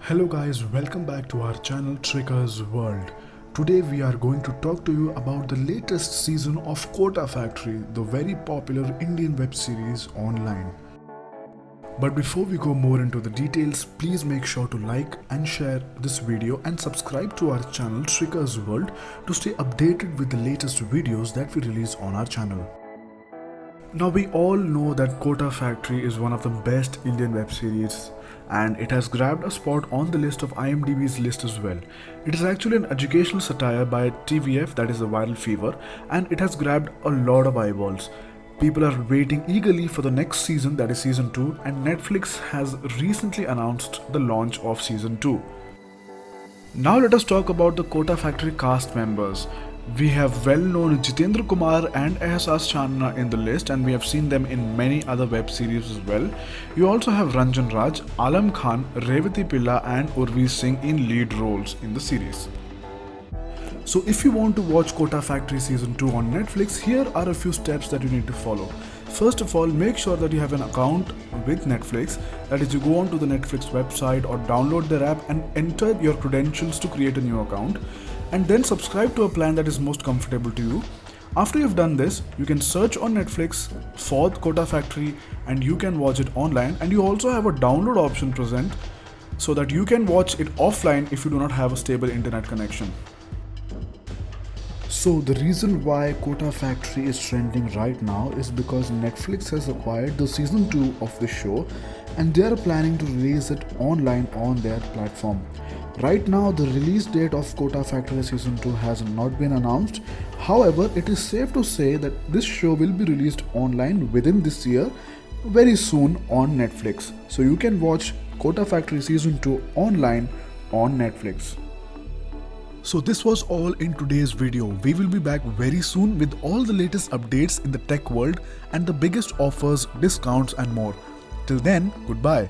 Hello guys, welcome back to our channel Tricker's World. Today we are going to talk to you about the latest season of Kota Factory, the very popular Indian web series online. But before we go more into the details, please make sure to like and share this video and subscribe to our channel Tricker's World to stay updated with the latest videos that we release on our channel. Now we all know that Kota Factory is one of the best Indian web series and it has grabbed a spot on the list of IMDb's list as well. It is actually an educational satire by TVF, that is the viral fever, and it has grabbed a lot of eyeballs. People are waiting eagerly for the next season, that is season 2, and Netflix has recently announced the launch of season 2. Now let us talk about the Kota Factory cast members. We have well-known Jitendra Kumar and Ehsas Channa in the list, and we have seen them in many other web series as well. You also have Ranjan Raj, Alam Khan, Revati Pilla and Urvi Singh in lead roles in the series. So if you want to watch Kota Factory season 2 on Netflix, here are a few steps that you need to follow. First of all, make sure that you have an account with Netflix, that is you go onto the Netflix website or download their app and enter your credentials to create a new account, and then subscribe to a plan that is most comfortable to you. After you've done this, you can search on Netflix for Kota Factory and you can watch it online, and you also have a download option present so that you can watch it offline if you do not have a stable internet connection. So the reason why Kota Factory is trending right now is because Netflix has acquired the season 2 of the show and they are planning to release it online on their platform. Right now the release date of Kota Factory season 2 has not been announced. However, it is safe to say that this show will be released online within this year very soon on Netflix. So you can watch Kota Factory season 2 online on Netflix. So this was all in today's video. We will be back very soon with all the latest updates in the tech world and the biggest offers, discounts and more. Till then, goodbye.